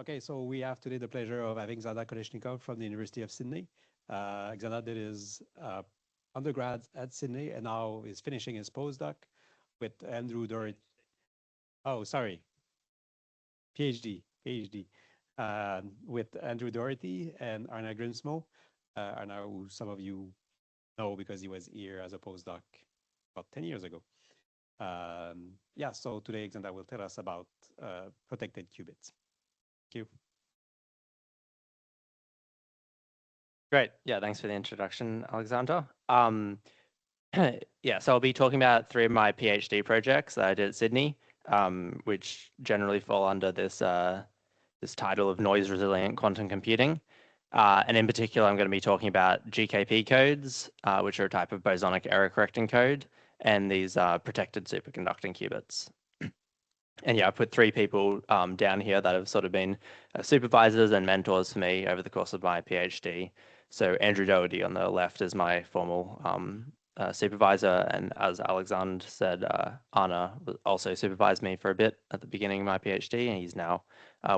Okay, so we have today the pleasure of having Xanda Kolesnikow from the University of Sydney. Xanda did his undergrad at Sydney and now is finishing his postdoc with Andrew Doherty. Oh, sorry, PhD, with Andrew Doherty and Arna Grimsmo. Arna, who some of you know because he was here as a postdoc about 10 years ago. Yeah, so today Xanda will tell us about protected qubits. Thank you. Great. Yeah, thanks for the introduction, Alexander. Yeah, so I'll be talking about 3 of my PhD projects that I did at Sydney, which generally fall under this this title of noise-resilient quantum computing. And in particular, I'm going to be talking about GKP codes, which are a type of bosonic error-correcting code, and these protected superconducting qubits. And yeah, I put 3 people down here that have sort of been supervisors and mentors for me over the course of my PhD. So Andrew Doherty on the left is my formal supervisor, and as Alexander said, Anna also supervised me for a bit at the beginning of my PhD, and he's now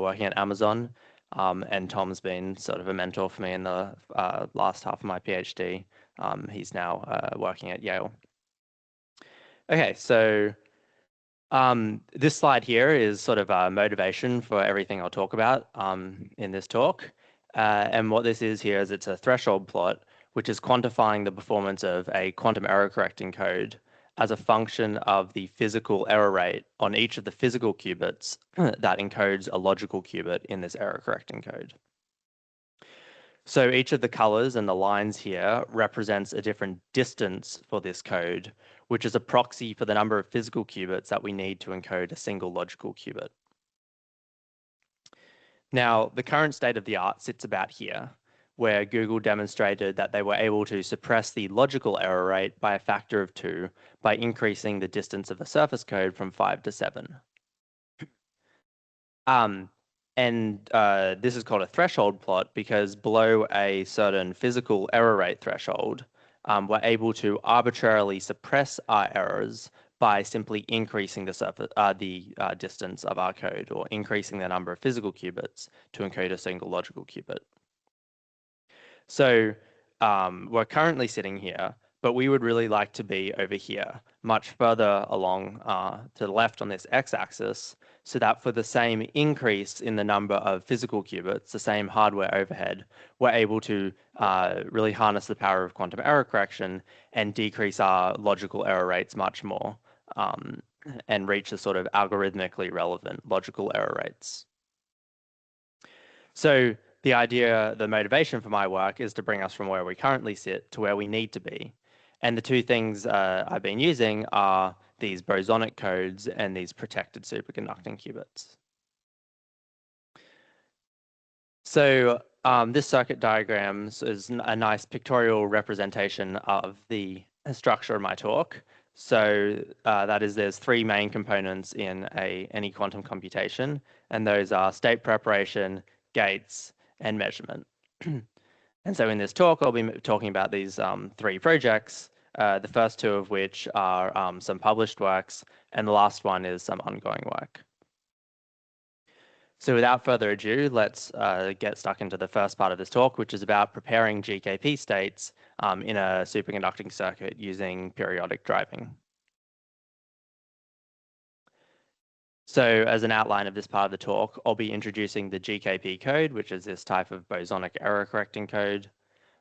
working at Amazon. And Tom's been sort of a mentor for me in the last half of my PhD. He's now working at Yale. Okay, so this slide here is sort of a motivation for everything I'll talk about in this talk. And what this is here is it's a threshold plot, which is quantifying the performance of a quantum error correcting code as a function of the physical error rate on each of the physical qubits that encodes a logical qubit in this error correcting code. So each of the colors and the lines here represents a different distance for this code, which is a proxy for the number of physical qubits that we need to encode a single logical qubit. Now, the current state of the art sits about here, where Google demonstrated that they were able to suppress the logical error rate by a factor of 2 by increasing the distance of a surface code from 5 to 7. This is called a threshold plot because below a certain physical error rate threshold, we're able to arbitrarily suppress our errors by simply increasing the distance of our code, or increasing the number of physical qubits to encode a single logical qubit. So we're currently sitting here, but we would really like to be over here, much further along to the left on this x-axis, so that for the same increase in the number of physical qubits, the same hardware overhead, we're able to really harness the power of quantum error correction and decrease our logical error rates much more, and reach a sort of algorithmically relevant logical error rates. So the motivation for my work is to bring us from where we currently sit to where we need to be. And the 2 things I've been using are these bosonic codes and these protected superconducting qubits. So this circuit diagram is a nice pictorial representation of the structure of my talk. So that is, there's 3 main components in any quantum computation, and those are state preparation, gates, and measurement. And so in this talk, I'll be talking about these 3 projects, the first 2 of which are some published works, and the last one is some ongoing work. So without further ado, let's get stuck into the first part of this talk, which is about preparing GKP states in a superconducting circuit using periodic driving. So as an outline of this part of the talk, I'll be introducing the GKP code, which is this type of bosonic error correcting code.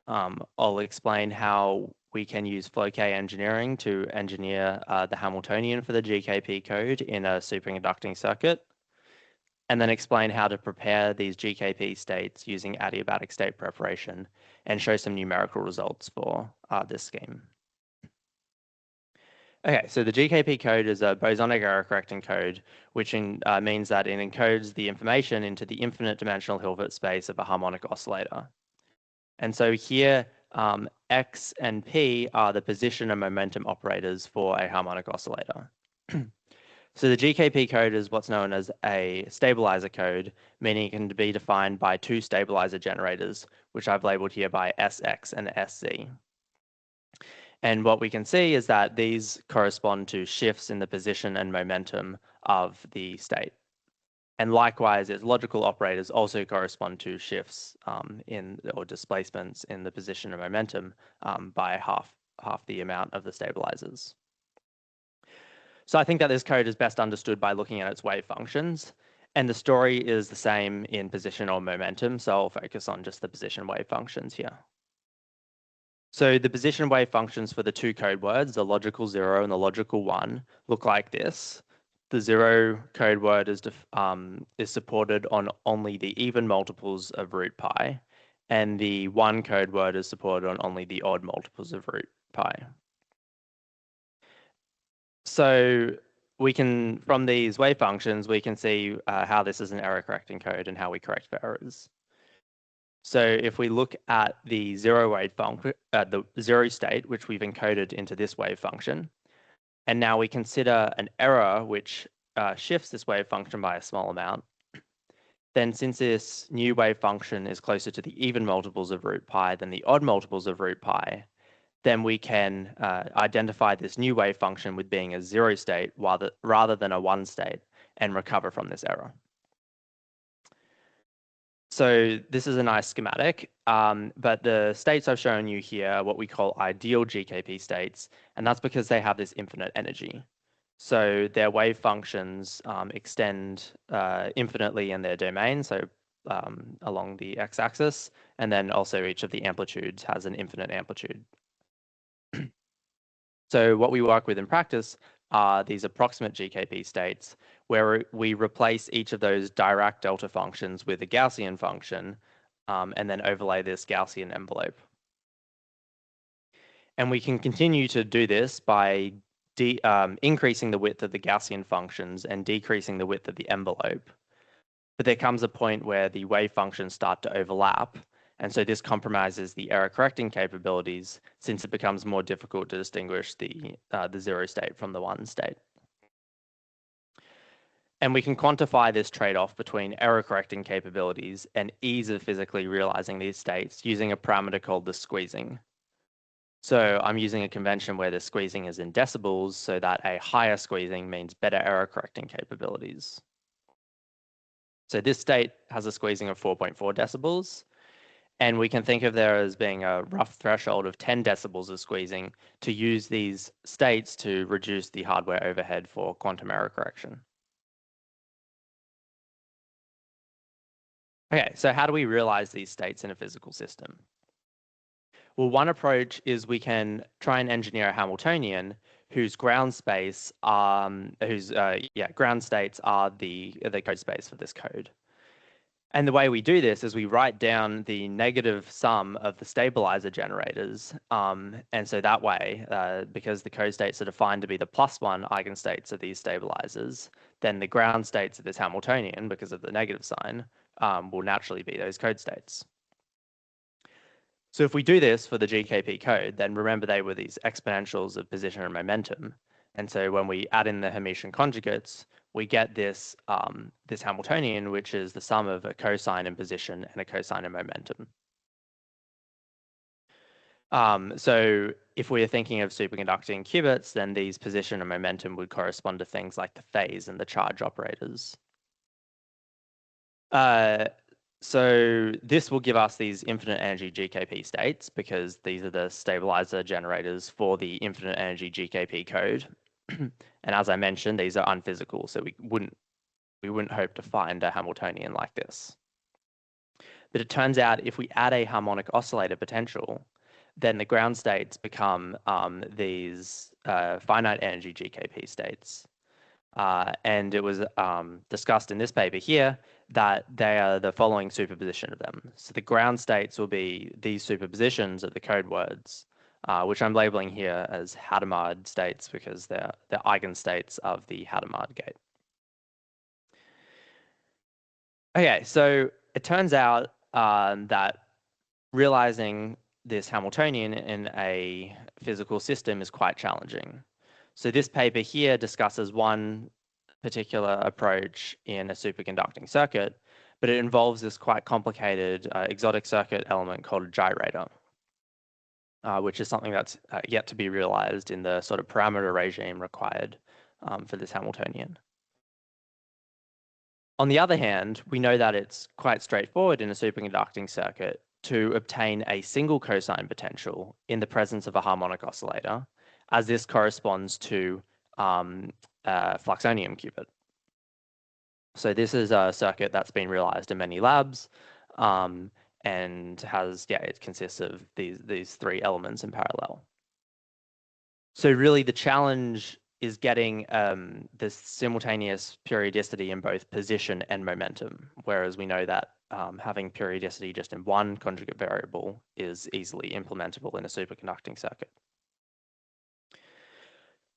I'll explain how we can use Floquet engineering to engineer the Hamiltonian for the GKP code in a superconducting circuit, and then explain how to prepare these GKP states using adiabatic state preparation and show some numerical results for this scheme. Okay, so the GKP code is a bosonic error correcting code, which means that it encodes the information into the infinite dimensional Hilbert space of a harmonic oscillator. And so here, X and P are the position and momentum operators for a harmonic oscillator. So the GKP code is what's known as a stabilizer code, meaning it can be defined by 2 stabilizer generators, which I've labeled here by SX and SZ. And what we can see is that these correspond to shifts in the position and momentum of the state. And likewise, its logical operators also correspond to shifts or displacements in the position of momentum by half the amount of the stabilizers. So I think that this code is best understood by looking at its wave functions. And the story is the same in position or momentum. So I'll focus on just the position wave functions here. So the position wave functions for the two code words, the logical 0 and the logical 1, look like this. The 0 code word is supported on only the even multiples of root pi, and the 1 code word is supported on only the odd multiples of root pi. So we can, from these wave functions, we can see how this is an error correcting code and how we correct for errors. So if we look at the zero wave function, the zero state, which we've encoded into this wave function, and now we consider an error which shifts this wave function by a small amount, then since this new wave function is closer to the even multiples of root pi than the odd multiples of root pi, then we can identify this new wave function with being a zero state rather than a one state and recover from this error. So this is a nice schematic, but the states I've shown you here are what we call ideal GKP states, and that's because they have this infinite energy. So their wave functions extend infinitely in their domain, so along the x-axis, and then also each of the amplitudes has an infinite amplitude. So what we work with in practice are these approximate GKP states where we replace each of those Dirac delta functions with a Gaussian function and then overlay this Gaussian envelope. And we can continue to do this by increasing the width of the Gaussian functions and decreasing the width of the envelope. But there comes a point where the wave functions start to overlap. And so this compromises the error correcting capabilities since it becomes more difficult to distinguish the zero state from the one state. And we can quantify this trade-off between error correcting capabilities and ease of physically realizing these states using a parameter called the squeezing. So I'm using a convention where the squeezing is in decibels so that a higher squeezing means better error correcting capabilities. So this state has a squeezing of 4.4 decibels. And we can think of there as being a rough threshold of 10 decibels of squeezing to use these states to reduce the hardware overhead for quantum error correction. Okay, so how do we realize these states in a physical system? Well, one approach is we can try and engineer a Hamiltonian whose ground states are the code space for this code. And the way we do this is we write down the negative sum of the stabilizer generators. And so that way, because the code states are defined to be the +1 eigenstates of these stabilizers, then the ground states of this Hamiltonian, because of the negative sign, will naturally be those code states. So if we do this for the GKP code, then remember they were these exponentials of position and momentum. And so when we add in the Hermitian conjugates, we get this, this Hamiltonian, which is the sum of a cosine in position and a cosine in momentum. So if we're thinking of superconducting qubits, then these position and momentum would correspond to things like the phase and the charge operators. So this will give us these infinite energy GKP states because these are the stabilizer generators for the infinite energy GKP code. And as I mentioned, these are unphysical, so we wouldn't hope to find a Hamiltonian like this. But it turns out if we add a harmonic oscillator potential, then the ground states become these finite energy GKP states. And it was discussed in this paper here that they are the following superposition of them. So the ground states will be these superpositions of the code words, which I'm labeling here as Hadamard states because they're the eigenstates of the Hadamard gate. Okay, so it turns out that realizing this Hamiltonian in a physical system is quite challenging. So this paper here discusses one particular approach in a superconducting circuit, but it involves this quite complicated exotic circuit element called a gyrator, which is something that's yet to be realized in the sort of parameter regime required for this Hamiltonian. On the other hand, we know that it's quite straightforward in a superconducting circuit to obtain a single cosine potential in the presence of a harmonic oscillator, as this corresponds to Fluxonium qubit. So this is a circuit that's been realized in many labs, and has, it consists of these three elements in parallel. So really the challenge is getting this simultaneous periodicity in both position and momentum, whereas we know that having periodicity just in one conjugate variable is easily implementable in a superconducting circuit.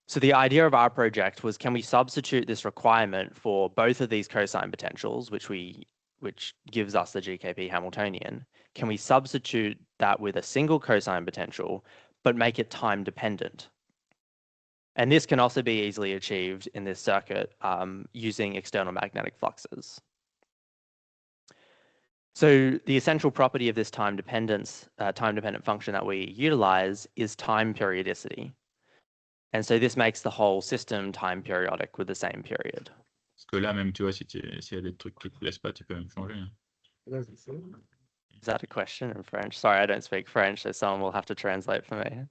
So the idea of our project was, can we substitute this requirement for both of these cosine potentials, which gives us the GKP Hamiltonian? Can we substitute that with a single cosine potential, but make it time dependent? And this can also be easily achieved in this circuit using external magnetic fluxes. So the essential property of this time-dependent function that we utilize is time periodicity. And so this makes the whole system time periodic with the same period. Parce que là, même, tu vois, s'il y a des trucs qui te plaisent pas, tu peux même changer. Is that a question in French? Sorry, I don't speak French, so someone will have to translate for me.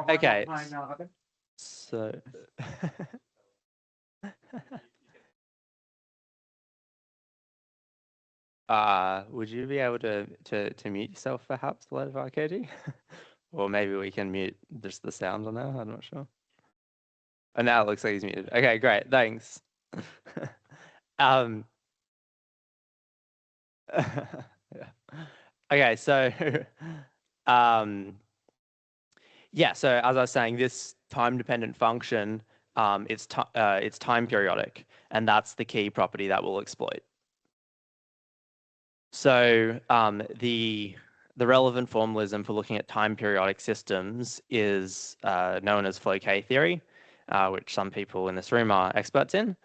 Okay. So would you be able to mute yourself perhaps, Katie? Or maybe we can mute just the sound on there, I'm not sure. And now it looks like he's muted. Okay, great, thanks. Okay, so so as I was saying, this time-dependent function, it's time periodic, and that's the key property that we'll exploit. So the relevant formalism for looking at time periodic systems is known as Floquet theory, which some people in this room are experts in.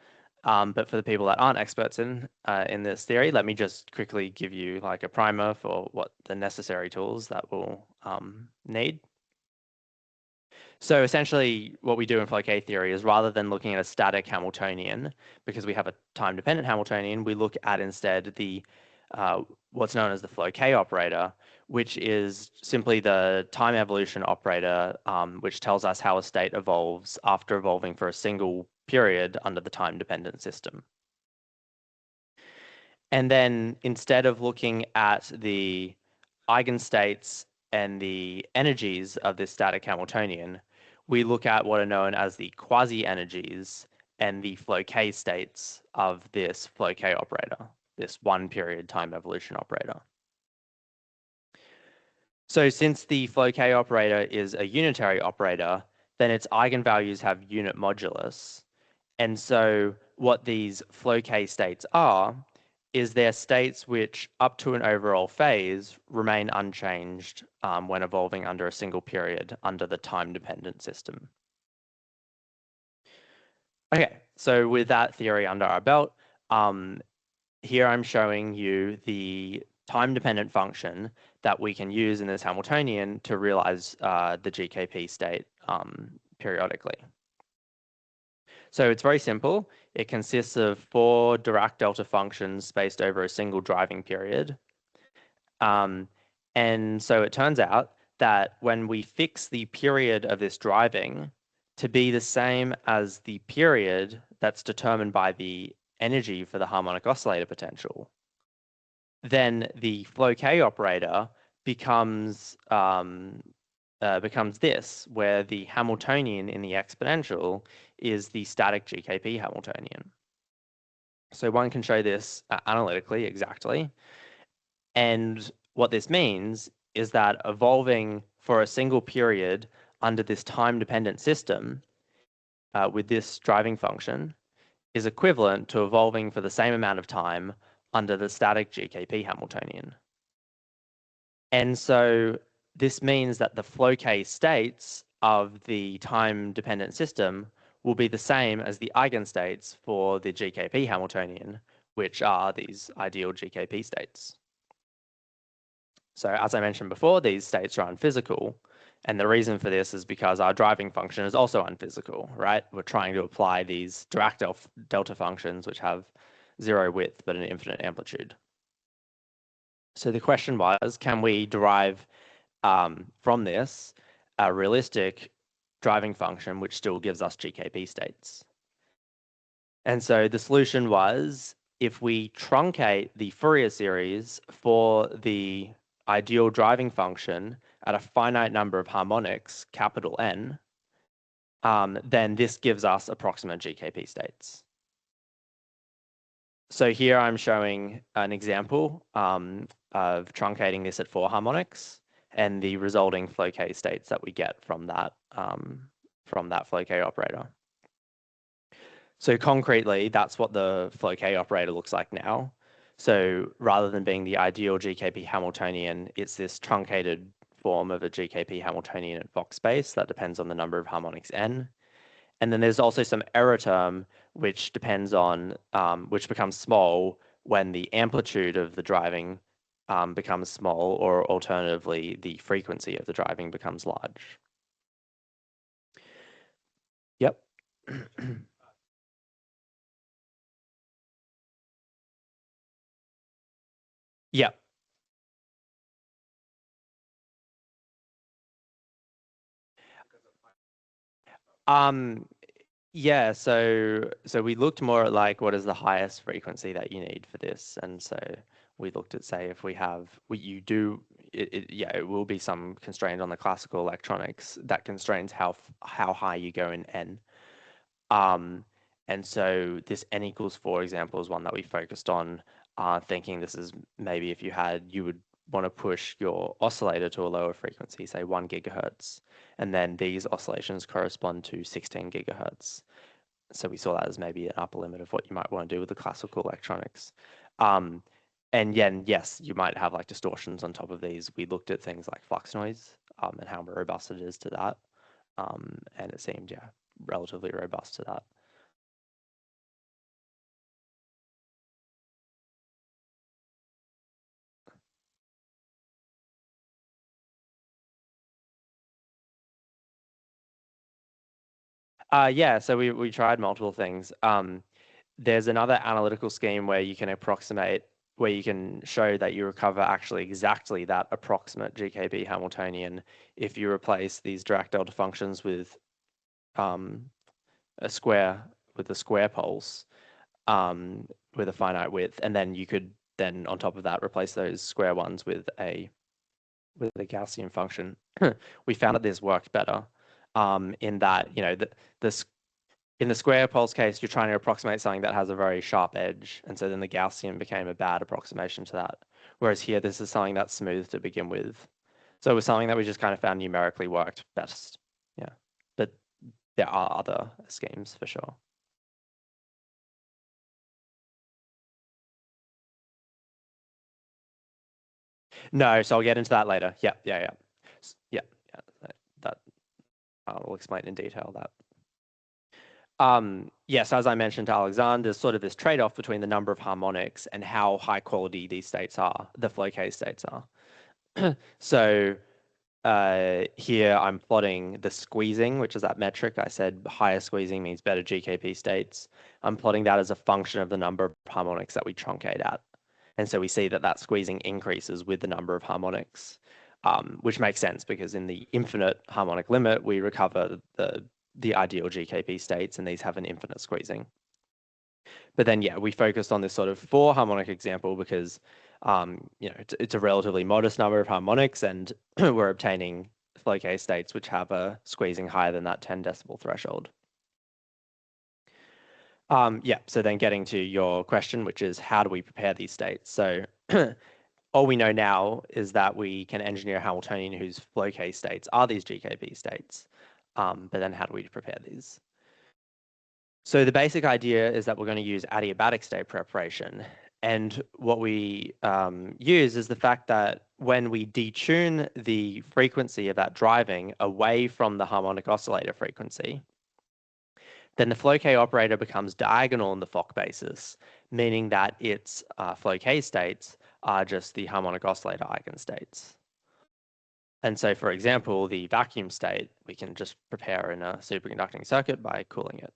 But for the people that aren't experts in this theory, let me just quickly give you like a primer for what the necessary tools that we'll need. So essentially what we do in Floquet theory is, rather than looking at a static Hamiltonian, because we have a time-dependent Hamiltonian, we look at instead the what's known as the Floquet operator, which is simply the time evolution operator, which tells us how a state evolves after evolving for a single period under the time-dependent system. And then instead of looking at the eigenstates and the energies of this static Hamiltonian, we look at what are known as the quasi-energies and the Floquet states of this Floquet operator, this one-period time evolution operator. So since the Floquet operator is a unitary operator, then its eigenvalues have unit modulus. And so what these Floquet states are is they're states which, up to an overall phase, remain unchanged when evolving under a single period under the time-dependent system. Okay, so with that theory under our belt, here I'm showing you the time-dependent function that we can use in this Hamiltonian to realize the GKP state periodically. So it's very simple. It consists of 4 Dirac delta functions spaced over a single driving period. And so it turns out that when we fix the period of this driving to be the same as the period that's determined by the energy for the harmonic oscillator potential, then the Floquet operator becomes this, where the Hamiltonian in the exponential is the static GKP Hamiltonian. So one can show this analytically exactly. And what this means is that evolving for a single period under this time-dependent system with this driving function is equivalent to evolving for the same amount of time under the static GKP Hamiltonian. And so this means that the Floquet states of the time-dependent system will be the same as the eigenstates for the GKP Hamiltonian, which are these ideal GKP states. So as I mentioned before, these states are unphysical, And the reason for this is because our driving function is also unphysical, right? We're trying to apply these Dirac delta functions, which have 0 width but an infinite amplitude. So the question was, can we derive from this a realistic driving function which still gives us GKP states? And so the solution was, if we truncate the Fourier series for the ideal driving function at a finite number of harmonics, capital N, then this gives us approximate GKP states. So here I'm showing an example of truncating this at 4 harmonics and the resulting Floquet states that we get from that Floquet operator. So concretely, that's what the Floquet operator looks like now. So rather than being the ideal GKP Hamiltonian, it's this truncated form of a GKP Hamiltonian at Fock space that depends on the number of harmonics n. And then there's also some error term which depends on, which becomes small when the amplitude of the driving becomes small, or alternatively, the frequency of the driving becomes large. Yep. Yep. Yeah, so we looked more at like what is the highest frequency that you need for this, and so we looked at, say, if we have it will be some constraint on the classical electronics that constrains how high you go in n. And so this n equals 4 example is one that we focused on, thinking this is maybe if you would want to push your oscillator to a lower frequency, say 1 gigahertz, and then these oscillations correspond to 16 gigahertz. So we saw that as maybe an upper limit of what you might want to do with the classical electronics. And then, yes, you might have like distortions on top of these. We looked at things like flux noise and how robust it is to that. And it seemed, yeah, relatively robust to that. Yeah, so we tried multiple things. There's another analytical scheme where you can where you can show that you recover actually exactly that approximate GKP Hamiltonian if you replace these Dirac delta functions with a square pulse with a finite width, and then you could then on top of that replace those square ones with a Gaussian function. We found that this worked better. In that, you know, in the square pulse case, you're trying to approximate something that has a very sharp edge, and so then the Gaussian became a bad approximation to that. Whereas here, this is something that's smooth to begin with. So it was something that we just kind of found numerically worked best. Yeah, but there are other schemes for sure. No, so I'll get into that later. Yeah. That I'll explain in detail that. Yes, as I mentioned to Alexander, there's sort of this trade-off between the number of harmonics and how high quality these states are, the Floquet states are. So here I'm plotting the squeezing, which is that metric. I said higher squeezing means better GKP states. I'm plotting that as a function of the number of harmonics that we truncate at. And so we see that that squeezing increases with the number of harmonics, which makes sense because in the infinite harmonic limit, we recover the ideal GKP states, and these have an infinite squeezing. But then, yeah, we focused on this sort of 4 harmonic example because, you know, it's a relatively modest number of harmonics, and we're obtaining Floquet states which have a squeezing higher than that 10 decibel threshold. Yeah, so then getting to your question, which is how do we prepare these states? So all we know now is that we can engineer a Hamiltonian whose Floquet states are these GKP states. But then how do we prepare these? So the basic idea is that we're going to use adiabatic state preparation. And what we use is the fact that when we detune the frequency of that driving away from the harmonic oscillator frequency, then the Floquet operator becomes diagonal in the Fock basis, meaning that its Floquet states are just the harmonic oscillator eigenstates. And so, for example, the vacuum state, we can just prepare in a superconducting circuit by cooling it.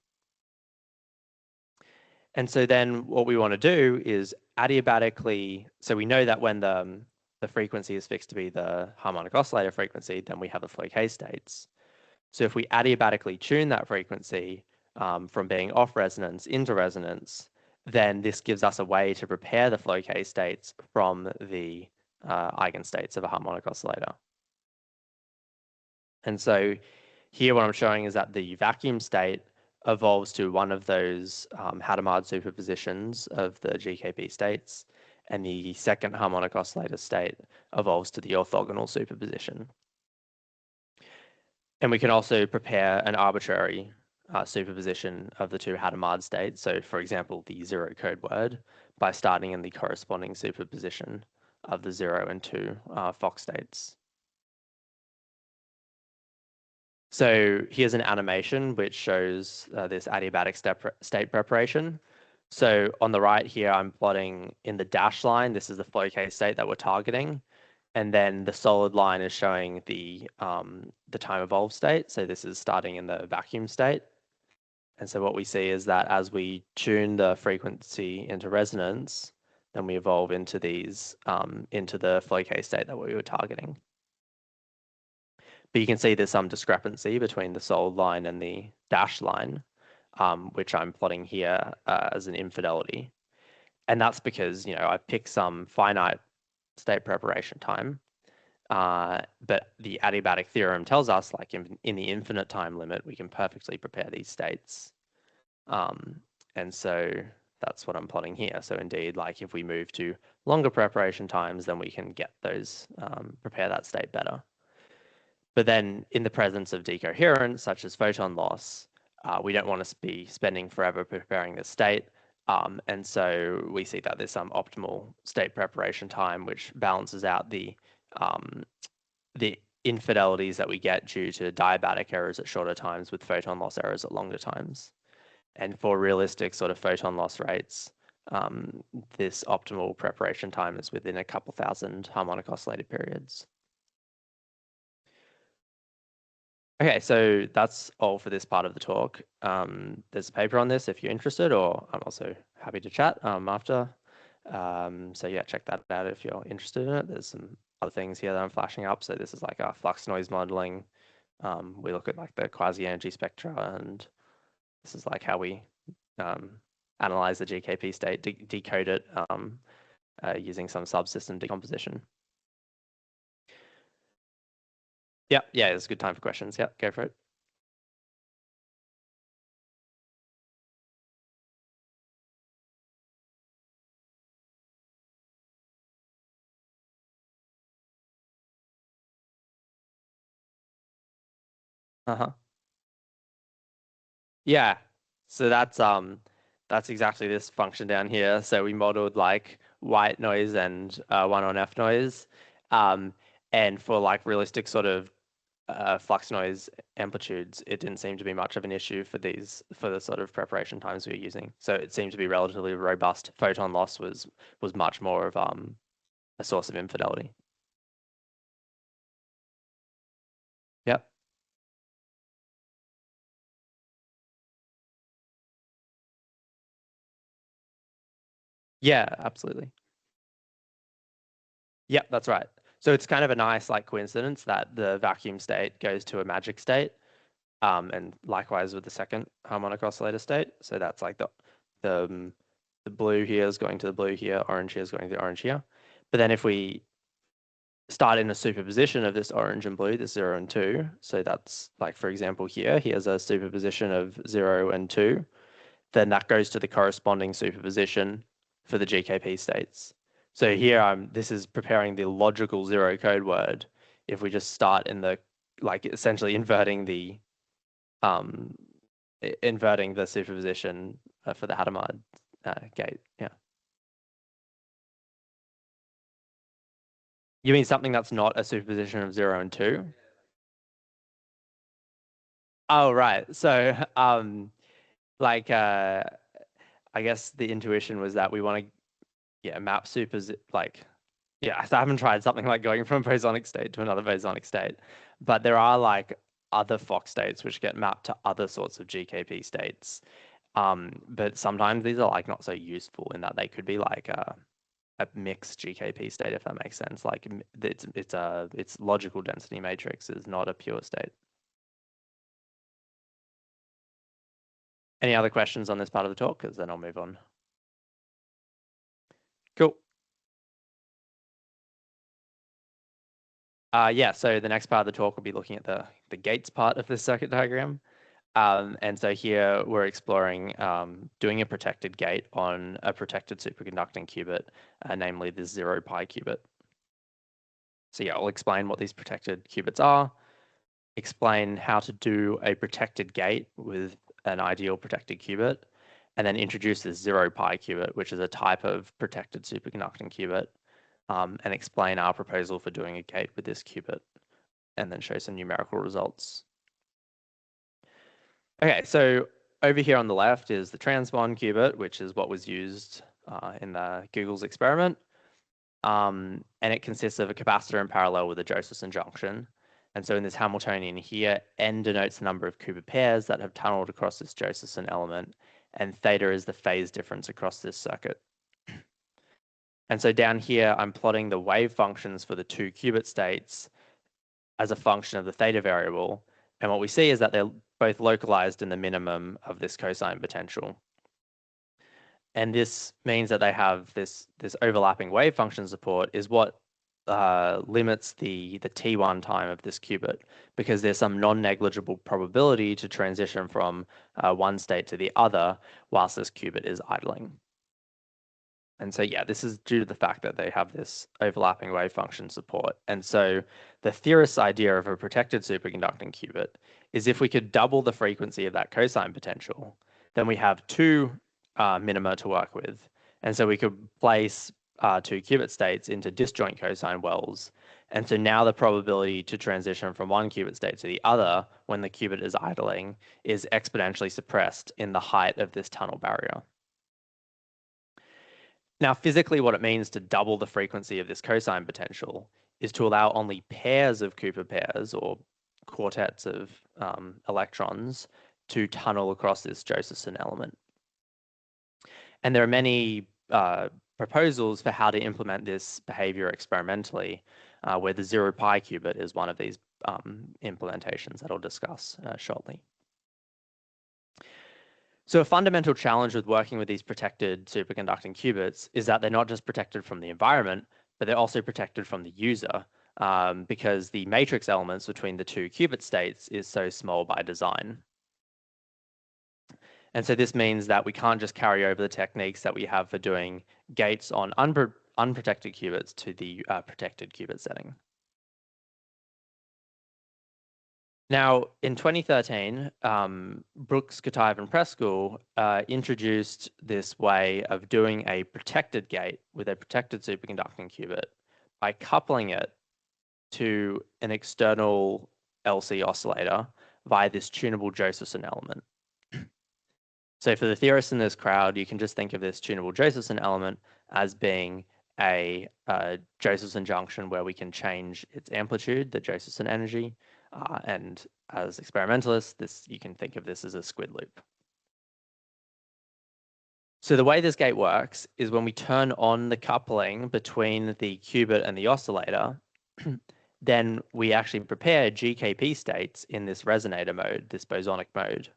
And so then what we want to do is adiabatically, so we know that when the frequency is fixed to be the harmonic oscillator frequency, then we have the Floquet states. So if we adiabatically tune that frequency from being off resonance into resonance, then this gives us a way to prepare the Floquet states from the eigenstates of a harmonic oscillator. And so here what I'm showing is that the vacuum state evolves to one of those Hadamard superpositions of the GKP states, and the second harmonic oscillator state evolves to the orthogonal superposition. And we can also prepare an arbitrary superposition of the two Hadamard states. So for example, the 0 code word by starting in the corresponding superposition of the 0 and 2 Fock states. So here's an animation which shows this adiabatic state preparation. So on the right here, I'm plotting in the dashed line. This is the Floquet state that we're targeting. And then the solid line is showing the time evolved state. So this is starting in the vacuum state. And so what we see is that as we tune the frequency into resonance, then we evolve into these, into the Floquet state that we were targeting. But you can see there's some discrepancy between the solid line and the dashed line, which I'm plotting here as an infidelity. And that's because, you know, I picked some finite state preparation time, but the adiabatic theorem tells us, like in the infinite time limit, we can perfectly prepare these states. And so that's what I'm plotting here. So indeed, like if we move to longer preparation times, then we can get those, prepare that state better. But then in the presence of decoherence, such as photon loss, we don't want to be spending forever preparing this state. And so we see that there's some optimal state preparation time, which balances out the infidelities that we get due to diabatic errors at shorter times with photon loss errors at longer times. And for realistic sort of photon loss rates, this optimal preparation time is within a couple thousand harmonic oscillator periods. Okay, so that's all for this part of the talk. There's a paper on this if you're interested, or I'm also happy to chat after. So yeah, check that out if you're interested in it. There's some other things here that I'm flashing up. So this is like our flux noise modeling. We look at like the quasi-energy spectra, and this is like how we analyze the GKP state, decode it using some subsystem decomposition. Yeah, it's a good time for questions. Yeah, go for it. Yeah, so that's exactly this function down here. So we modeled like white noise and 1-on-F noise, and for like realistic sort of flux noise amplitudes, it didn't seem to be much of an issue for the sort of preparation times we were using. So it seemed to be relatively robust. Photon loss was much more of a source of infidelity. Yep. Yeah, absolutely. Yep, that's right. So it's kind of a nice like coincidence that the vacuum state goes to a magic state, and likewise with the second harmonic oscillator state. So that's like the blue here is going to the blue here, orange here is going to the orange here. But then if we start in a superposition of this orange and blue, this 0 and 2, so that's like, for example, here's a superposition of 0 and 2, then that goes to the corresponding superposition for the GKP states. So here this is preparing the logical 0 code word. If we just start in the, like essentially inverting the superposition for the Hadamard gate. Yeah. You mean something that's not a superposition of 0 and 2? Oh, right. So like I guess the intuition was that we want to map Yeah, so I haven't tried something like going from a bosonic state to another bosonic state, but there are like other Fock states which get mapped to other sorts of GKP states. But sometimes these are like not so useful in that they could be like a mixed GKP state, if that makes sense. Like its logical density matrix is not a pure state. Any other questions on this part of the talk? Because then I'll move on. Cool. Yeah, so the next part of the talk will be looking at the gates part of this circuit diagram. And so here we're exploring doing a protected gate on a protected superconducting qubit, namely the 0 pi qubit. So yeah, I'll explain what these protected qubits are, explain how to do a protected gate with an ideal protected qubit, and then introduce the 0 pi qubit, which is a type of protected superconducting qubit, and explain our proposal for doing a gate with this qubit, and then show some numerical results. Okay, so over here on the left is the transpond qubit, which is what was used in the Google's experiment. And it consists of a capacitor in parallel with a Josephson junction. And so in this Hamiltonian here, n denotes the number of Cooper pairs that have tunneled across this Josephson element, and theta is the phase difference across this circuit. And so down here, I'm plotting the wave functions for the two qubit states as a function of the theta variable. And what we see is that they're both localized in the minimum of this cosine potential. And this means that they have this overlapping wave function support is what limits the T1 time of this qubit, because there's some non-negligible probability to transition from one state to the other whilst this qubit is idling. And so, yeah, this is due to the fact that they have this overlapping wave function support. And so the theorist's idea of a protected superconducting qubit is if we could double the frequency of that cosine potential, then we have two minima to work with. And so we could place two qubit states into disjoint cosine wells. And so now the probability to transition from one qubit state to the other when the qubit is idling is exponentially suppressed in the height of this tunnel barrier. Now, physically, what it means to double the frequency of this cosine potential is to allow only pairs of Cooper pairs or quartets of electrons to tunnel across this Josephson element. And there are many proposals for how to implement this behavior experimentally, where the 0 pi qubit is one of these implementations that I'll discuss shortly. So a fundamental challenge with working with these protected superconducting qubits is that they're not just protected from the environment, but they're also protected from the user, because the matrix elements between the two qubit states is so small by design. And so this means that we can't just carry over the techniques that we have for doing gates on unprotected qubits to the protected qubit setting. Now, in 2013, Brooks, Kataev, and Preskill introduced this way of doing a protected gate with a protected superconducting qubit by coupling it to an external LC oscillator via this tunable Josephson element. So for the theorists in this crowd, you can just think of this tunable Josephson element as being a Josephson junction where we can change its amplitude, the Josephson energy, and as experimentalists, you can think of this as a squid loop. So the way this gate works is when we turn on the coupling between the qubit and the oscillator, then we actually prepare GKP states in this resonator mode, this bosonic mode.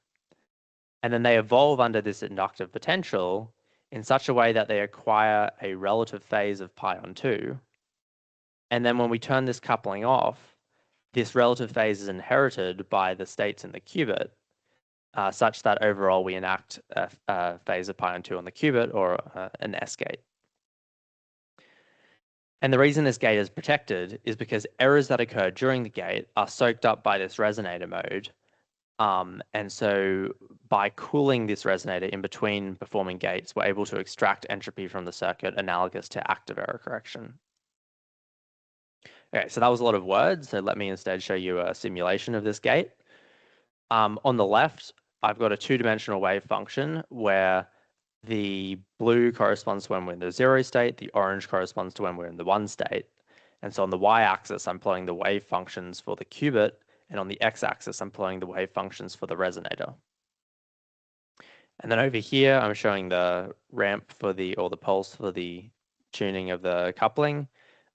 And then they evolve under this inductive potential in such a way that they acquire a relative phase of pi on 2. And then when we turn this coupling off, this relative phase is inherited by the states in the qubit, such that overall we enact a phase of pi on 2 on the qubit, or an S gate. And the reason this gate is protected is because errors that occur during the gate are soaked up by this resonator mode. And so by cooling this resonator in between performing gates, we're able to extract entropy from the circuit analogous to active error correction. Okay, so that was a lot of words. So let me instead show you a simulation of this gate. On the left, I've got a two-dimensional wave function where the blue corresponds to when we're in the 0 state, the orange corresponds to when we're in the 1 state. And so on the y-axis, I'm plotting the wave functions for the qubit, and on the x-axis, I'm plotting the wave functions for the resonator. And then over here, I'm showing the ramp for or the pulse for the tuning of the coupling,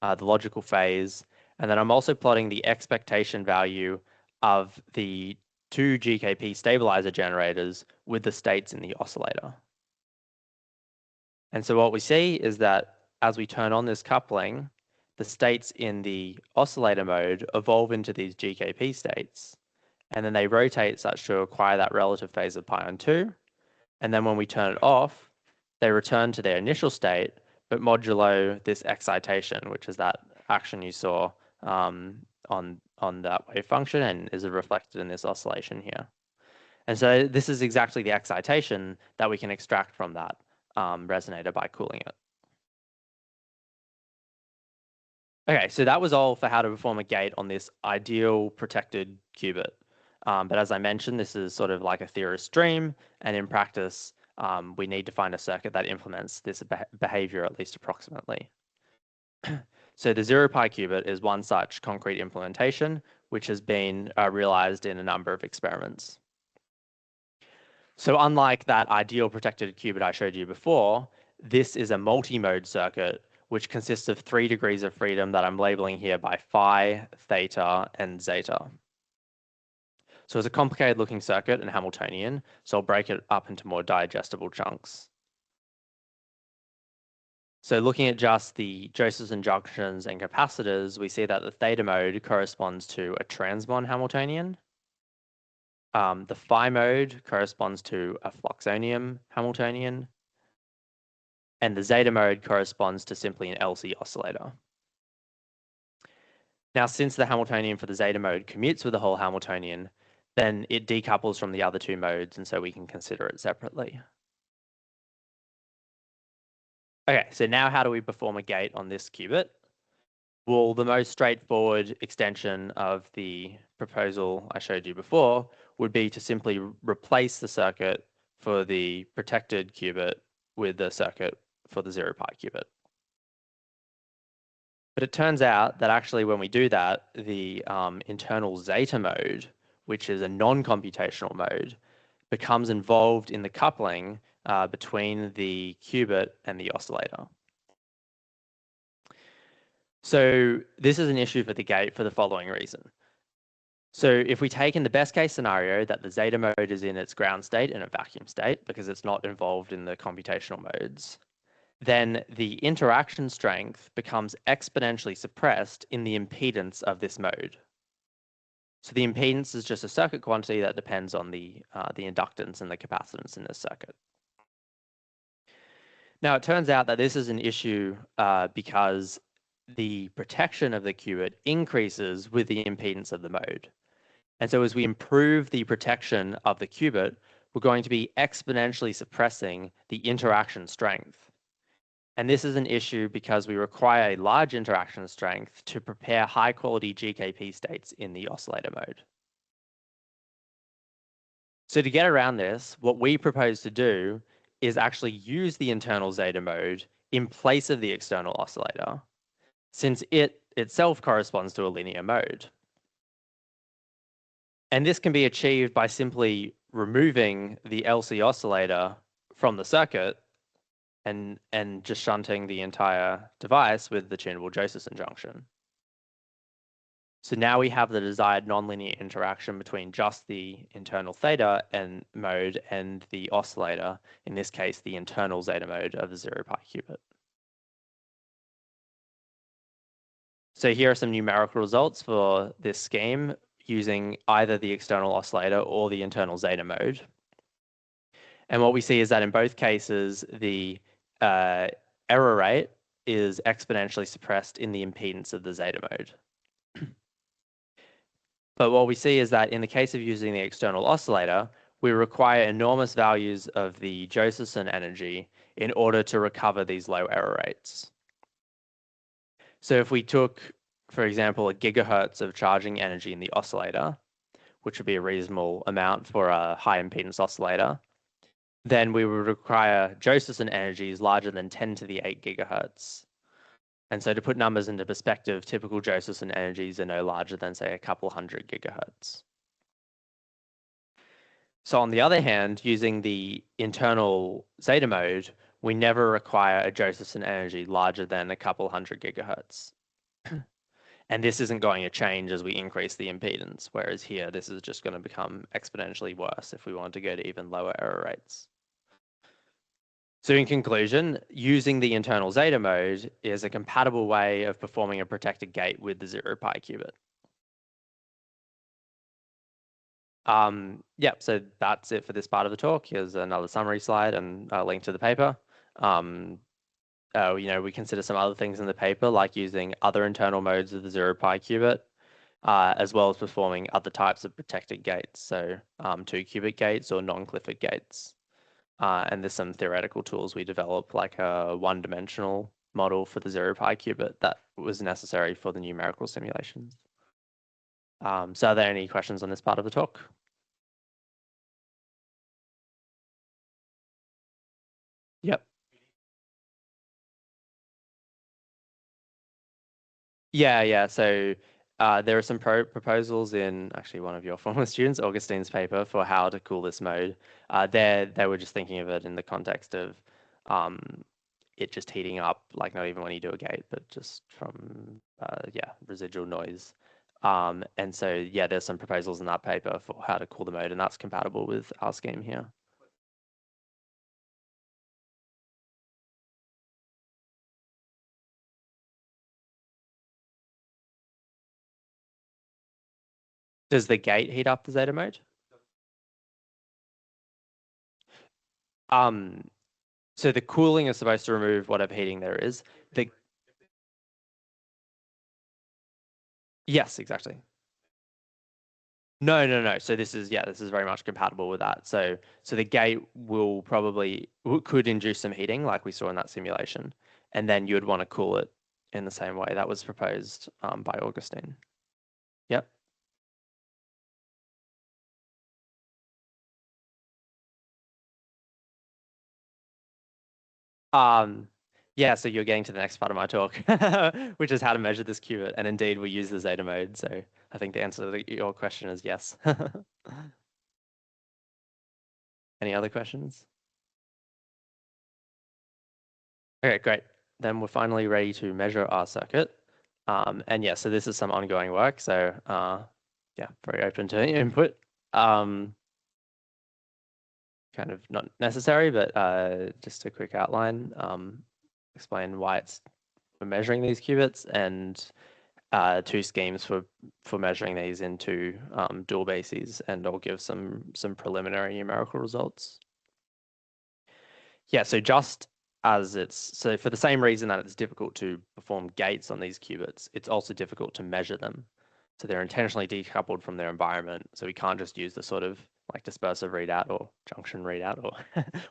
the logical phase, and then I'm also plotting the expectation value of the 2 GKP stabilizer generators with the states in the oscillator. And so what we see is that as we turn on this coupling, the states in the oscillator mode evolve into these GKP states, and then they rotate such to acquire that relative phase of pi on 2. And then when we turn it off, they return to their initial state, but modulo this excitation, which is that action you saw on that wave function and is reflected in this oscillation here. And so this is exactly the excitation that we can extract from that resonator by cooling it. Okay, so that was all for how to perform a gate on this ideal protected qubit. But as I mentioned, this is sort of like a theorist's dream, and in practice, we need to find a circuit that implements this behavior at least approximately. So the 0 pi qubit is one such concrete implementation, which has been realized in a number of experiments. So unlike that ideal protected qubit I showed you before, this is a multi-mode circuit which consists of 3 degrees of freedom that I'm labeling here by phi, theta, and zeta. So it's a complicated looking circuit in Hamiltonian, so I'll break it up into more digestible chunks. So looking at just the Josephson junctions and capacitors, we see that the theta mode corresponds to a transmon Hamiltonian. The phi mode corresponds to a fluxonium Hamiltonian. And the zeta mode corresponds to simply an LC oscillator. Now, since the Hamiltonian for the zeta mode commutes with the whole Hamiltonian, then it decouples from the other 2 modes, and so we can consider it separately. Okay, so now how do we perform a gate on this qubit? Well, the most straightforward extension of the proposal I showed you before would be to simply replace the circuit for the protected qubit with the circuit for the 0 pi qubit. But it turns out that actually when we do that, the internal zeta mode, which is a non-computational mode, becomes involved in the coupling between the qubit and the oscillator. So this is an issue for the gate for the following reason. So if we take in the best case scenario that the zeta mode is in its ground state in a vacuum state because it's not involved in the computational modes, then the interaction strength becomes exponentially suppressed in the impedance of this mode. So the impedance is just a circuit quantity that depends on the inductance and the capacitance in this circuit. Now, it turns out that this is an issue because the protection of the qubit increases with the impedance of the mode. And so as we improve the protection of the qubit, we're going to be exponentially suppressing the interaction strength. And this is an issue because we require a large interaction strength to prepare high quality GKP states in the oscillator mode. So to get around this, what we propose to do is actually use the internal zeta mode in place of the external oscillator, since it itself corresponds to a linear mode. And this can be achieved by simply removing the LC oscillator from the circuit and just shunting the entire device with the tunable Josephson junction. So now we have the desired nonlinear interaction between just the internal theta and mode and the oscillator, in this case, the internal zeta mode of the 0 pi qubit. So here are some numerical results for this scheme using either the external oscillator or the internal zeta mode. And what we see is that in both cases, the error rate is exponentially suppressed in the impedance of the zeta mode. But what we see is that in the case of using the external oscillator, we require enormous values of the Josephson energy in order to recover these low error rates. So if we took, for example, a gigahertz of charging energy in the oscillator, which would be a reasonable amount for a high impedance oscillator, then we would require Josephson energies larger than 10 to the 8 gigahertz. And so to put numbers into perspective, typical Josephson energies are no larger than, say, a couple hundred gigahertz. So on the other hand, using the internal zeta mode, we never require a Josephson energy larger than a couple hundred gigahertz. And this isn't going to change as we increase the impedance, whereas here, this is just going to become exponentially worse if we want to go to even lower error rates. So in conclusion, using the internal zeta mode is a compatible way of performing a protected gate with the 0-pi qubit. Yeah, so that's it for this part of the talk. Here's another summary slide and a link to the paper. We consider some other things in the paper, like using other internal modes of the 0-pi qubit, as well as performing other types of protected gates, so 2-qubit gates or non-Clifford gates. And there's some theoretical tools we developed, like a one-dimensional model for the 0-pi qubit that was necessary for the numerical simulations. So are there any questions on this part of the talk? Yep. Yeah. So there are some proposals in actually one of your former students, Augustine's paper, for how to cool this mode. They were just thinking of it in the context of it just heating up, like not even when you do a gate, but just from residual noise. And so yeah, there's some proposals in that paper for how to cool the mode, and that's compatible with our scheme here. Does the gate heat up the zeta mode? So the cooling is supposed to remove whatever heating there is. Yes, exactly. No. So this is very much compatible with that. So the gate will could induce some heating, like we saw in that simulation, and then you would want to cool it in the same way that was proposed by Augustine. Yep. Yeah, so you're getting to the next part of my talk, which is how to measure this qubit. And indeed, we use the zeta mode. So I think the answer to your question is yes. Any other questions? Okay, great. Then we're finally ready to measure our circuit. And yeah, so this is some ongoing work. So yeah, very open to input. Kind of not necessary, but just a quick outline. Explain why we're measuring these qubits, and two schemes for measuring these into dual bases, and I'll give some preliminary numerical results. Yeah, so just as so for the same reason that it's difficult to perform gates on these qubits, it's also difficult to measure them. So they're intentionally decoupled from their environment. So we can't just use the sort of like dispersive readout or junction readout or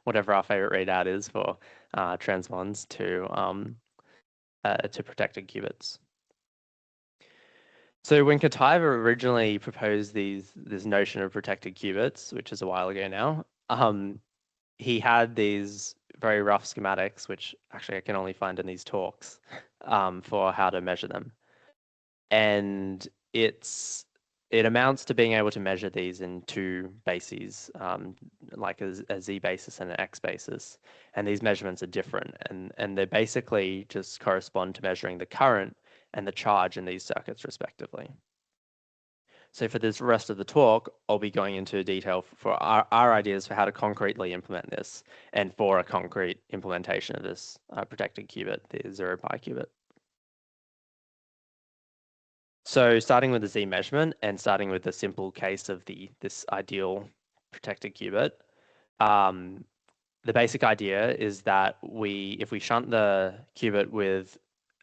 whatever our favorite readout is for transmons to protected qubits. So when Kataeva originally proposed this notion of protected qubits, which is a while ago now, he had these very rough schematics, which actually I can only find in these talks, for how to measure them. And it amounts to being able to measure these in two bases, like a z basis and an x basis. And these measurements are different, and they basically just correspond to measuring the current and the charge in these circuits respectively. So for this rest of the talk, I'll be going into detail for our ideas for how to concretely implement this, and for a concrete implementation of this protected qubit, the 0-pi qubit. So starting with the Z measurement and starting with the simple case of this ideal protected qubit, the basic idea is that if we shunt the qubit with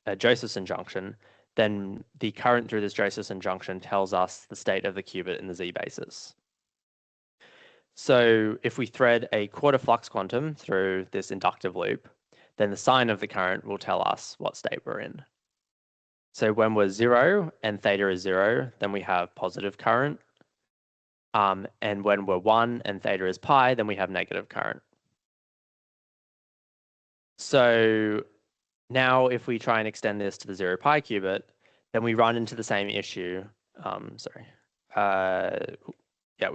a Josephson junction, then the current through this Josephson junction tells us the state of the qubit in the Z basis. So if we thread a quarter flux quantum through this inductive loop, then the sign of the current will tell us what state we're in. So when we're 0 and theta is 0, then we have positive current. And when we're 1 and theta is pi, then we have negative current. So now if we try and extend this to the 0 pi qubit, then we run into the same issue. We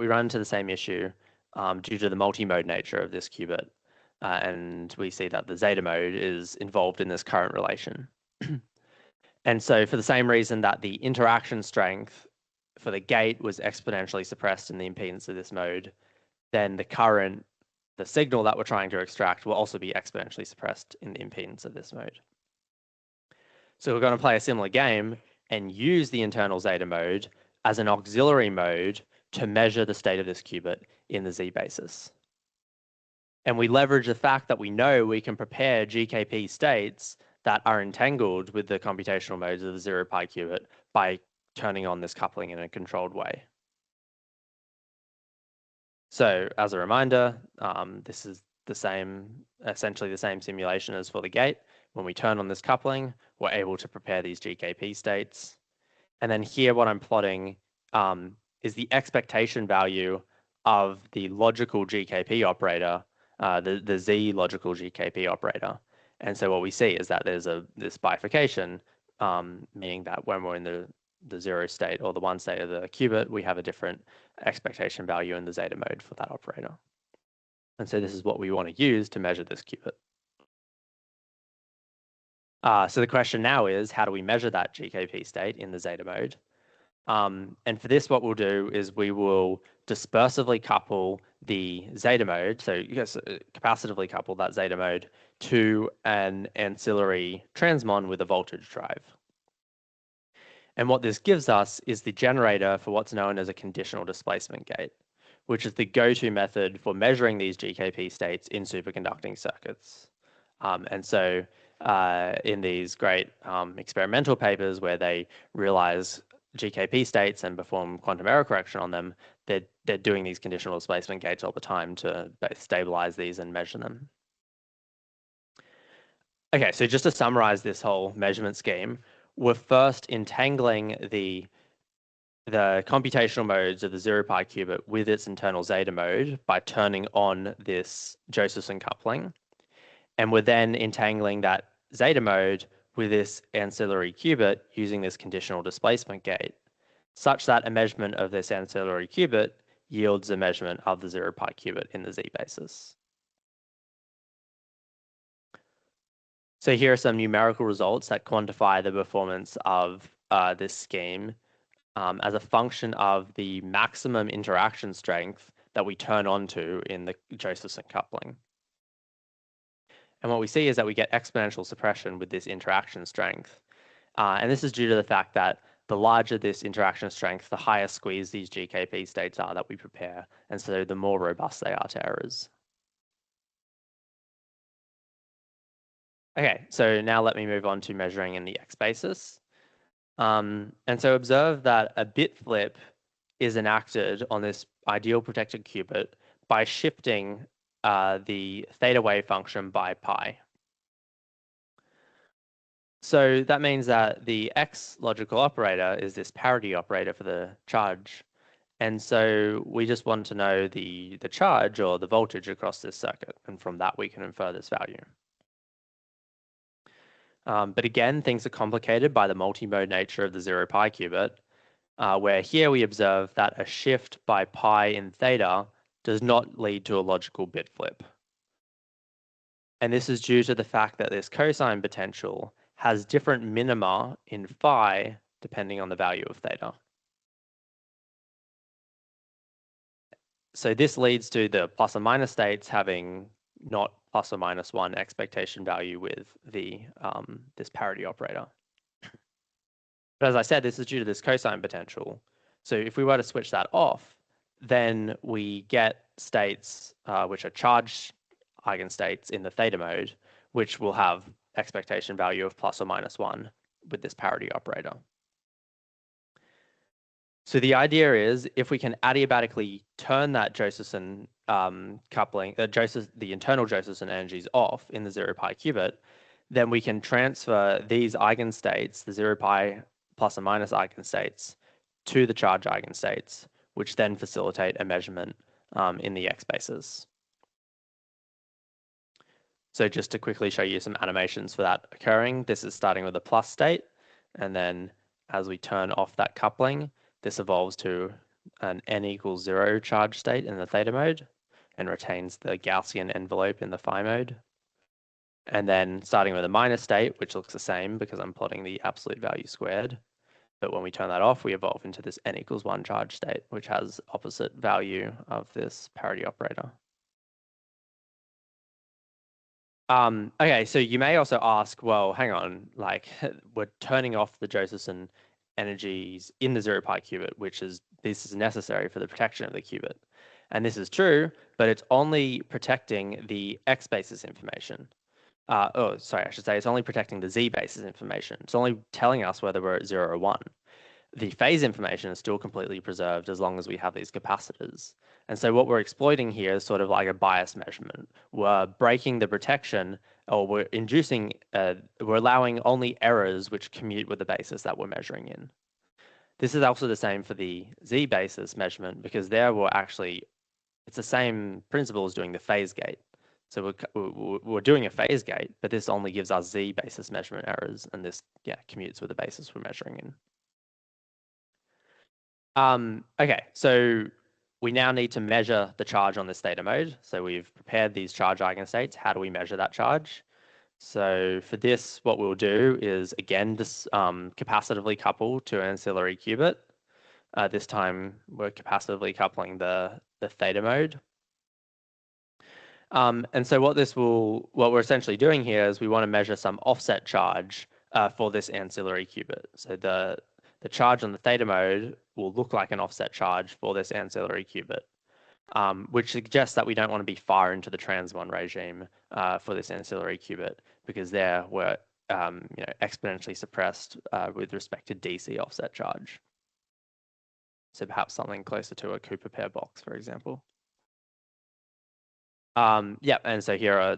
run into the same issue due to the multi-mode nature of this qubit. And we see that the zeta mode is involved in this current relation. And so for the same reason that the interaction strength for the gate was exponentially suppressed in the impedance of this mode, then the signal that we're trying to extract will also be exponentially suppressed in the impedance of this mode. So we're going to play a similar game and use the internal zeta mode as an auxiliary mode to measure the state of this qubit in the Z basis. And we leverage the fact that we know we can prepare GKP states that are entangled with the computational modes of the 0 pi qubit by turning on this coupling in a controlled way. So as a reminder, this is essentially the same simulation as for the gate. When we turn on this coupling, we're able to prepare these GKP states. And then here what I'm plotting is the expectation value of the logical GKP operator, the Z logical GKP operator. And so what we see is that there's this bifurcation, meaning that when we're in the 0 state or the 1 state of the qubit, we have a different expectation value in the zeta mode for that operator. And so this is what we want to use to measure this qubit. So the question now is, how do we measure that GKP state in the zeta mode? And for this, what we'll do is we will dispersively couple the zeta mode, so capacitively couple that zeta mode to an ancillary transmon with a voltage drive. And what this gives us is the generator for what's known as a conditional displacement gate, which is the go-to method for measuring these GKP states in superconducting circuits. And so in these great experimental papers where they realize GKP states and perform quantum error correction on them, they're doing these conditional displacement gates all the time to both stabilize these and measure them. Okay, so just to summarize this whole measurement scheme, we're first entangling the computational modes of the 0 pi qubit with its internal zeta mode by turning on this Josephson coupling. And we're then entangling that zeta mode with this ancillary qubit using this conditional displacement gate, such that a measurement of this ancillary qubit yields a measurement of the 0 pi qubit in the Z basis. So here are some numerical results that quantify the performance of this scheme as a function of the maximum interaction strength that we turn on to in the Josephson coupling. And what we see is that we get exponential suppression with this interaction strength. And this is due to the fact that the larger this interaction strength, the higher squeeze these GKP states are that we prepare. And so the more robust they are to errors. Okay, so now let me move on to measuring in the X basis. And so observe that a bit flip is enacted on this ideal protected qubit by shifting the theta wave function by pi. So that means that the X logical operator is this parity operator for the charge. And so we just want to know the charge or the voltage across this circuit. And from that, we can infer this value. But again, things are complicated by the multi-mode nature of the 0 pi qubit, where here we observe that a shift by pi in theta does not lead to a logical bit flip. And this is due to the fact that this cosine potential has different minima in phi depending on the value of theta. So this leads to the plus or minus states having not plus or minus 1 expectation value with the this parity operator. But as I said, this is due to this cosine potential. So if we were to switch that off, then we get states which are charged eigenstates in the theta mode, which will have expectation value of plus or minus 1 with this parity operator. So the idea is if we can adiabatically turn that Josephson coupling, the internal Josephson energies off in the 0 pi qubit, then we can transfer these eigenstates, the 0 pi plus or minus eigenstates, to the charge eigenstates, which then facilitate a measurement in the X basis. So just to quickly show you some animations for that occurring, this is starting with a plus state, and then as we turn off that coupling, this evolves to an n=0 charge state in the theta mode and retains the Gaussian envelope in the phi mode. And then starting with a minus state, which looks the same because I'm plotting the absolute value squared. But when we turn that off, we evolve into this n=1 charge state, which has opposite value of this parity operator. Okay, so you may also ask, well, hang on, like we're turning off the Josephson energies in the 0 pi qubit, this is necessary for the protection of the qubit. And this is true, but it's only protecting the X basis information. I should say it's only protecting the Z basis information. It's only telling us whether we're at 0 or 1. The phase information is still completely preserved as long as we have these capacitors. And so what we're exploiting here is sort of like a bias measurement. We're breaking the protection, or we're inducing, we're allowing only errors which commute with the basis that we're measuring in. This is also the same for the Z basis measurement, because there it's the same principle as doing the phase gate. So we're doing a phase gate, but this only gives us Z basis measurement errors, and this commutes with the basis we're measuring in. Okay, so we now need to measure the charge on this theta mode. So we've prepared these charge eigenstates. How do we measure that charge? So for this, what we'll do is, again, this capacitively couple to an ancillary qubit. This time, we're capacitively coupling the theta mode. And so what we're essentially doing here is we want to measure some offset charge for this ancillary qubit. So the charge on the theta mode will look like an offset charge for this ancillary qubit, which suggests that we don't want to be far into the trans-1 regime for this ancillary qubit, because there we're exponentially suppressed with respect to DC offset charge. So perhaps something closer to a Cooper pair box, for example. And so here are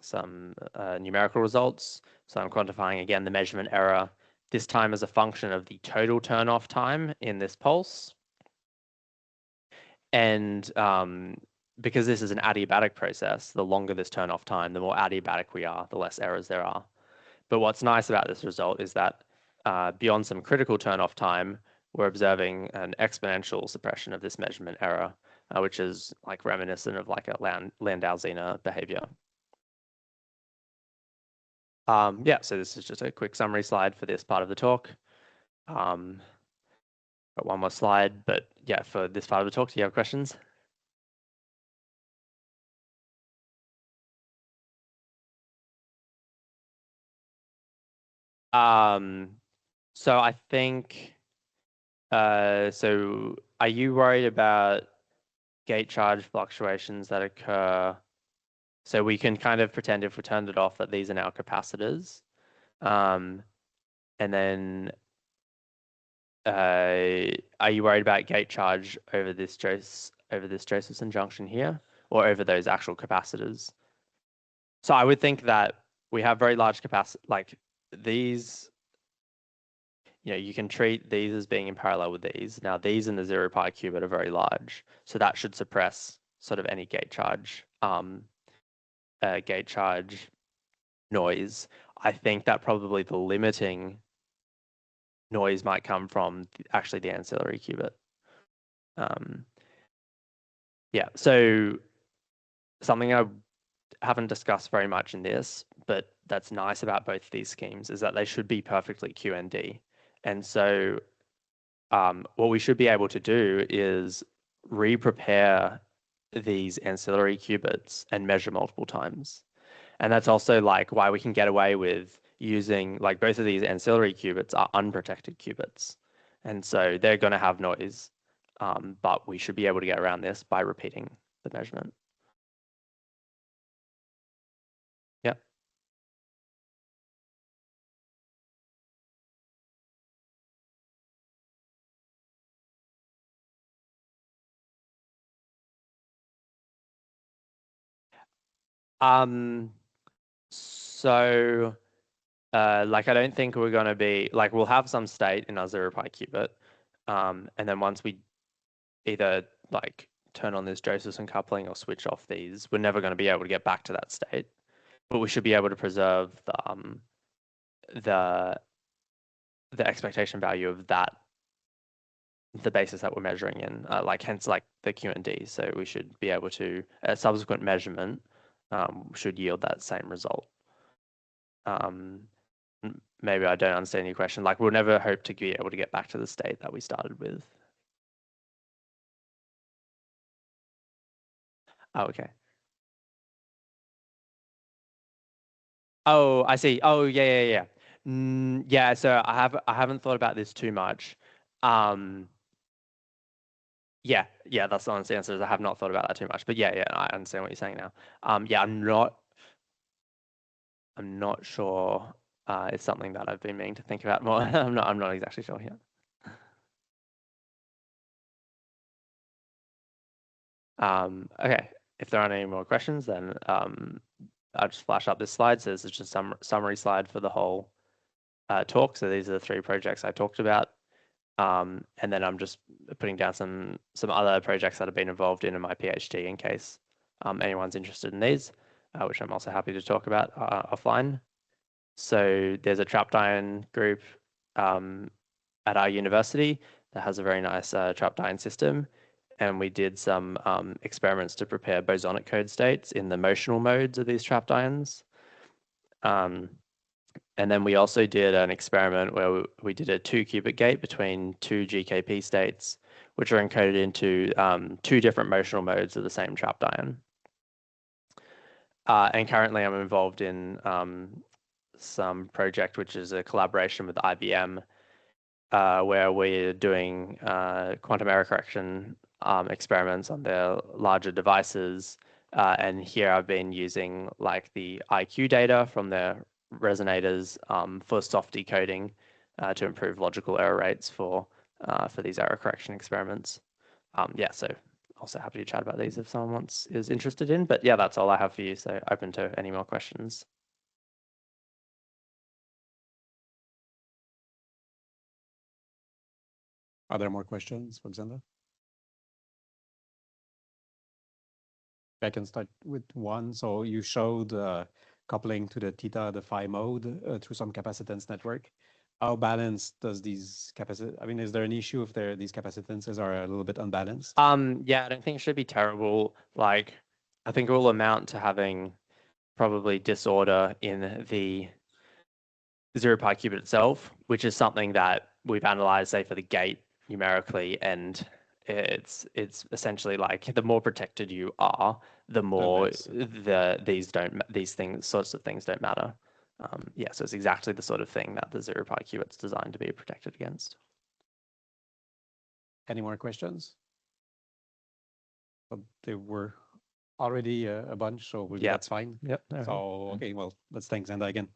some numerical results. So I'm quantifying again the measurement error, this time as a function of the total turn-off time in this pulse. And because this is an adiabatic process, the longer this turn-off time, the more adiabatic we are, the less errors there are. But what's nice about this result is that beyond some critical turn-off time, we're observing an exponential suppression of this measurement error, which is like reminiscent of like a Landau-Zener behavior. So this is just a quick summary slide for this part of the talk. Got one more slide, but yeah, for this part of the talk, do you have questions? So I think, so are you worried about gate charge fluctuations that occur? So we can kind of pretend if we turned it off that these are now capacitors. And then are you worried about gate charge over this Josephson junction here, or over those actual capacitors? So I would think that we have very large capacity, like these, you can treat these as being in parallel with these. Now these in the 0 pi qubit are very large, so that should suppress sort of any gate charge noise. I think that probably the limiting noise might come from actually the ancillary qubit. So something I haven't discussed very much in this, but that's nice about both of these schemes is that they should be perfectly QND. And so what we should be able to do is re-prepare these ancillary qubits and measure multiple times. And that's also like why we can get away with using, like, both of these ancillary qubits are unprotected qubits. And so they're going to have noise, but we should be able to get around this by repeating the measurement. Yeah. So like, I don't think we're going to be, like, we'll have some state in our 0 pi qubit. And then once we either like turn on this Josephson coupling or switch off these, we're never going to be able to get back to that state. but we should be able to preserve the expectation value of that, the basis that we're measuring in, hence the Q and D. So we should be able to, a subsequent measurement should yield that same result. Maybe I don't understand your question. Like, we'll never hope to be able to get back to the state that we started with. Oh, okay. Oh, I see. Oh, yeah. Yeah, so I haven't thought about this too much. Yeah, that's the honest answer. Is I have not thought about that too much. But yeah, I understand what you're saying now. Yeah, I'm not sure. It's something that I've been meaning to think about more. I'm not exactly sure yet. Okay, if there aren't any more questions, then I'll just flash up this slide. So this is just some summary slide for the whole talk. So these are the 3 projects I talked about. And then I'm just putting down some other projects that I've been involved in my PhD in case anyone's interested in these, which I'm also happy to talk about offline. So there's a trapped ion group at our university that has a very nice trapped ion system. And we did some experiments to prepare bosonic code states in the motional modes of these trapped ions. And then we also did an experiment where we did a 2-qubit gate between 2 GKP states, which are encoded into 2 different motional modes of the same trapped ion. And currently I'm involved in some project, which is a collaboration with IBM, where we're doing quantum error correction experiments on their larger devices. And here I've been using like the IQ data from their resonators for soft decoding to improve logical error rates for these error correction experiments. Yeah, so also happy to chat about these if someone is interested in. But yeah, that's all I have for you. So open to any more questions. Are there more questions for Xanda? I can start with one. So you showed coupling to the theta, the phi mode through some capacitance network. How balanced does these capacitance? I mean, is there an issue if these capacitances are a little bit unbalanced? Yeah, I don't think it should be terrible. Like, I think it will amount to having probably disorder in the 0-pi qubit itself, which is something that we've analyzed, say, for the gate numerically, and it's essentially like the more protected you are, the more these sorts of things don't matter. Yeah, so it's exactly the sort of thing that the 0-pi qubit's designed to be protected against. Any more questions? But there were already a bunch, so that's fine. Yep. So okay, well, let's thank Xanda again.